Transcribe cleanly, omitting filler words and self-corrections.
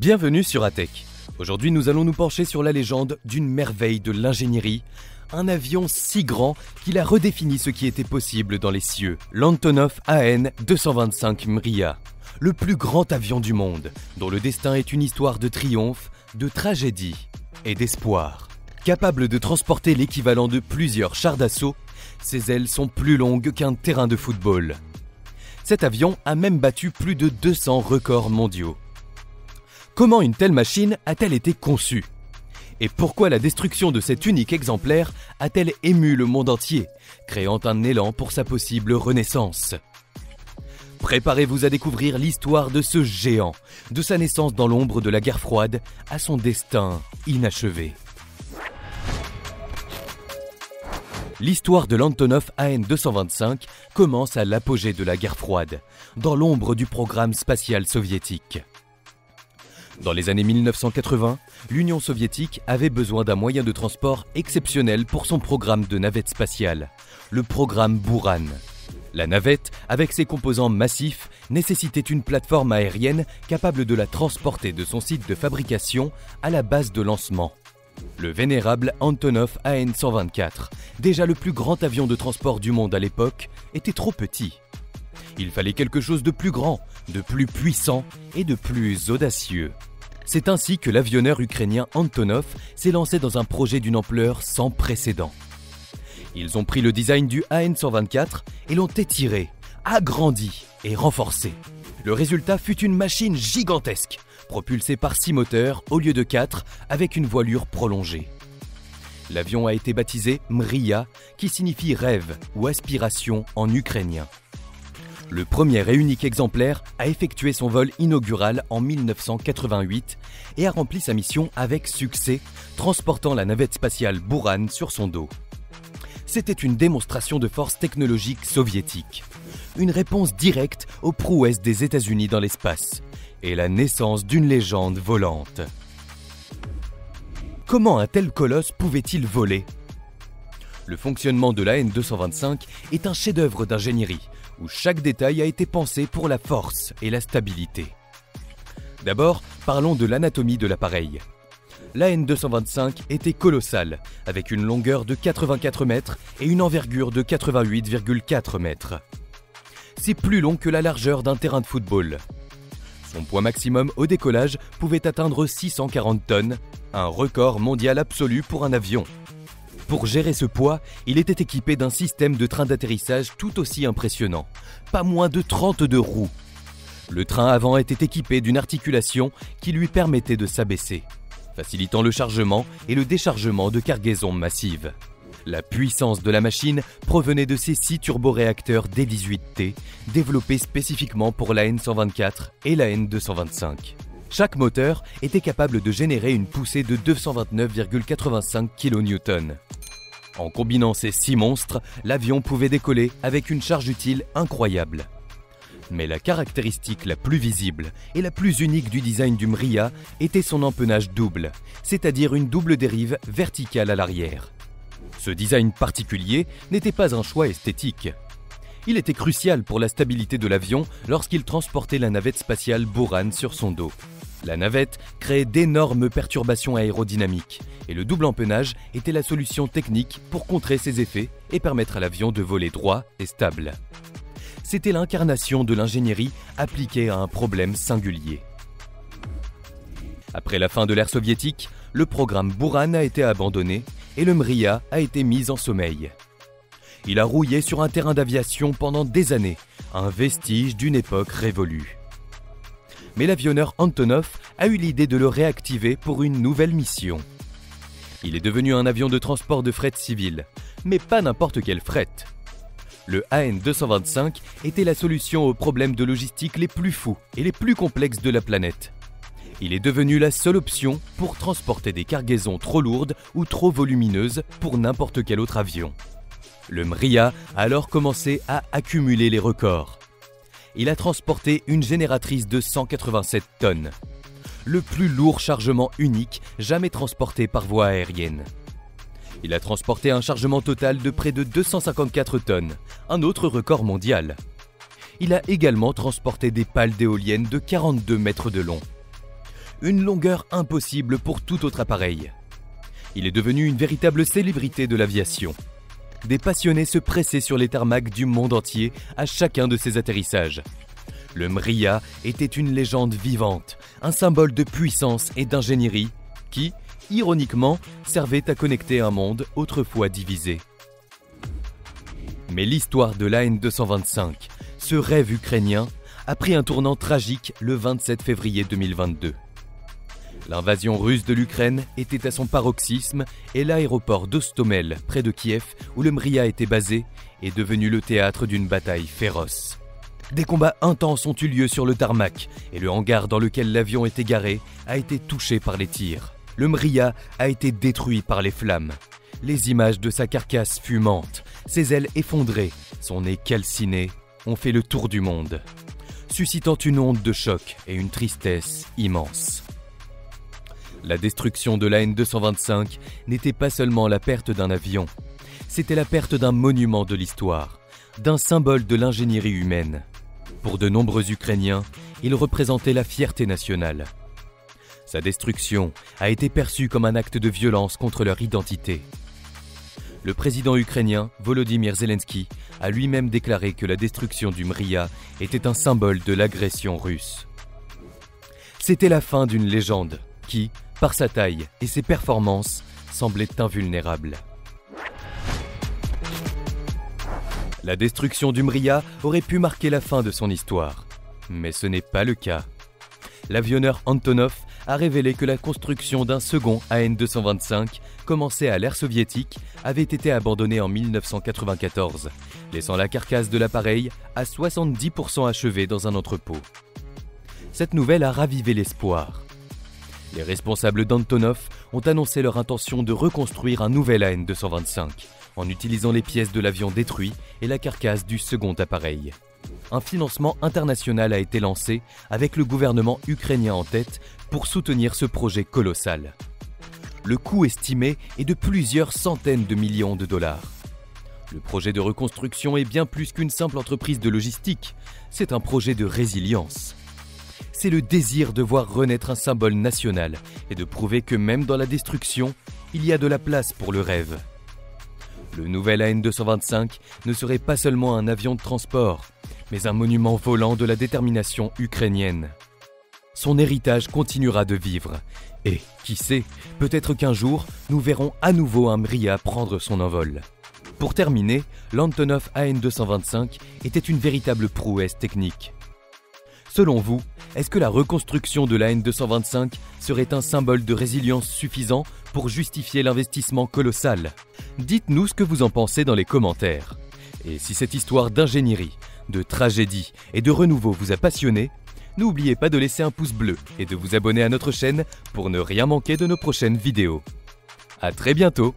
Bienvenue sur ATech. Aujourd'hui, nous allons nous pencher sur la légende d'une merveille de l'ingénierie, un avion si grand qu'il a redéfini ce qui était possible dans les cieux, l'Antonov AN-225 Mriya, le plus grand avion du monde, dont le destin est une histoire de triomphe, de tragédie et d'espoir. Capable de transporter l'équivalent de plusieurs chars d'assaut, ses ailes sont plus longues qu'un terrain de football. Cet avion a même battu plus de 200 records mondiaux. Comment une telle machine a-t-elle été conçue? Et pourquoi la destruction de cet unique exemplaire a-t-elle ému le monde entier, créant un élan pour sa possible renaissance? Préparez-vous à découvrir l'histoire de ce géant, de sa naissance dans l'ombre de la guerre froide à son destin inachevé. L'histoire de l'Antonov AN-225 commence à l'apogée de la guerre froide, dans l'ombre du programme spatial soviétique. Dans les années 1980, l'Union soviétique avait besoin d'un moyen de transport exceptionnel pour son programme de navette spatiale, le programme Buran. La navette, avec ses composants massifs, nécessitait une plateforme aérienne capable de la transporter de son site de fabrication à la base de lancement. Le vénérable Antonov AN-124, déjà le plus grand avion de transport du monde à l'époque, était trop petit. Il fallait quelque chose de plus grand, de plus puissant et de plus audacieux. C'est ainsi que l'avionneur ukrainien Antonov s'est lancé dans un projet d'une ampleur sans précédent. Ils ont pris le design du AN-124 et l'ont étiré, agrandi et renforcé. Le résultat fut une machine gigantesque, propulsée par 6 moteurs au lieu de 4, avec une voilure prolongée. L'avion a été baptisé Mriya, qui signifie rêve ou aspiration en ukrainien. Le premier et unique exemplaire a effectué son vol inaugural en 1988 et a rempli sa mission avec succès, transportant la navette spatiale Buran sur son dos. C'était une démonstration de force technologique soviétique, une réponse directe aux prouesses des États-Unis dans l'espace et la naissance d'une légende volante. Comment un tel colosse pouvait-il voler? Le fonctionnement de l'AN-225 est un chef-d'œuvre d'ingénierie, où chaque détail a été pensé pour la force et la stabilité. D'abord, parlons de l'anatomie de l'appareil. L'AN-225 était colossal, avec une longueur de 84 mètres et une envergure de 88,4 mètres. C'est plus long que la largeur d'un terrain de football. Son poids maximum au décollage pouvait atteindre 640 tonnes, un record mondial absolu pour un avion. Pour gérer ce poids, il était équipé d'un système de train d'atterrissage tout aussi impressionnant, pas moins de 32 roues. Le train avant était équipé d'une articulation qui lui permettait de s'abaisser, facilitant le chargement et le déchargement de cargaisons massives. La puissance de la machine provenait de ses 6 turboréacteurs D18T, développés spécifiquement pour la N124 et la N225. Chaque moteur était capable de générer une poussée de 229,85 kN. En combinant ces 6 monstres, l'avion pouvait décoller avec une charge utile incroyable. Mais la caractéristique la plus visible et la plus unique du design du Mriya était son empennage double, c'est-à-dire une double dérive verticale à l'arrière. Ce design particulier n'était pas un choix esthétique. Il était crucial pour la stabilité de l'avion lorsqu'il transportait la navette spatiale Buran sur son dos. La navette créait d'énormes perturbations aérodynamiques et le double empennage était la solution technique pour contrer ces effets et permettre à l'avion de voler droit et stable. C'était l'incarnation de l'ingénierie appliquée à un problème singulier. Après la fin de l'ère soviétique, le programme Buran a été abandonné et le Mriya a été mis en sommeil. Il a rouillé sur un terrain d'aviation pendant des années, un vestige d'une époque révolue. Mais l'avionneur Antonov a eu l'idée de le réactiver pour une nouvelle mission. Il est devenu un avion de transport de fret civil, mais pas n'importe quel fret. Le AN-225 était la solution aux problèmes de logistique les plus fous et les plus complexes de la planète. Il est devenu la seule option pour transporter des cargaisons trop lourdes ou trop volumineuses pour n'importe quel autre avion. Le Mriya a alors commencé à accumuler les records. Il a transporté une génératrice de 187 tonnes, le plus lourd chargement unique jamais transporté par voie aérienne. Il a transporté un chargement total de près de 254 tonnes, un autre record mondial. Il a également transporté des pales d'éoliennes de 42 mètres de long. une longueur impossible pour tout autre appareil. Il est devenu une véritable célébrité de l'aviation. Des passionnés se pressaient sur les tarmacs du monde entier à chacun de ses atterrissages. Le Mriya était une légende vivante, un symbole de puissance et d'ingénierie qui, ironiquement, servait à connecter un monde autrefois divisé. Mais l'histoire de l'AN-225, ce rêve ukrainien, a pris un tournant tragique le 27 février 2022. L'invasion russe de l'Ukraine était à son paroxysme et l'aéroport d'Hostomel, près de Kiev, où le Mriya était basé, est devenu le théâtre d'une bataille féroce. Des combats intenses ont eu lieu sur le tarmac et le hangar dans lequel l'avion était garé a été touché par les tirs. Le Mriya a été détruit par les flammes. Les images de sa carcasse fumante, ses ailes effondrées, son nez calciné ont fait le tour du monde, suscitant une onde de choc et une tristesse immense. La destruction de l'AN-225 n'était pas seulement la perte d'un avion, c'était la perte d'un monument de l'histoire, d'un symbole de l'ingénierie humaine. Pour de nombreux Ukrainiens, il représentait la fierté nationale. Sa destruction a été perçue comme un acte de violence contre leur identité. Le président ukrainien, Volodymyr Zelensky, a lui-même déclaré que la destruction du Mriya était un symbole de l'agression russe. C'était la fin d'une légende qui, par sa taille et ses performances, semblait invulnérable. La destruction du Mriya aurait pu marquer la fin de son histoire, mais ce n'est pas le cas. L'avionneur Antonov a révélé que la construction d'un second AN-225, commencé à l'ère soviétique, avait été abandonnée en 1994, laissant la carcasse de l'appareil à 70% achevée dans un entrepôt. Cette nouvelle a ravivé l'espoir. Les responsables d'Antonov ont annoncé leur intention de reconstruire un nouvel AN-225, en utilisant les pièces de l'avion détruit et la carcasse du second appareil. Un financement international a été lancé avec le gouvernement ukrainien en tête pour soutenir ce projet colossal. Le coût estimé est de plusieurs centaines de millions de dollars. Le projet de reconstruction est bien plus qu'une simple entreprise de logistique, c'est un projet de résilience. C'est le désir de voir renaître un symbole national et de prouver que même dans la destruction, il y a de la place pour le rêve. Le nouvel AN-225 ne serait pas seulement un avion de transport, mais un monument volant de la détermination ukrainienne. Son héritage continuera de vivre, et, qui sait, peut-être qu'un jour, nous verrons à nouveau un Mriya prendre son envol. Pour terminer, l'Antonov AN-225 était une véritable prouesse technique. Selon vous, est-ce que la reconstruction de l'AN-225 serait un symbole de résilience suffisant pour justifier l'investissement colossal? Dites-nous ce que vous en pensez dans les commentaires. Et si cette histoire d'ingénierie, de tragédie et de renouveau vous a passionné, n'oubliez pas de laisser un pouce bleu et de vous abonner à notre chaîne pour ne rien manquer de nos prochaines vidéos. À très bientôt!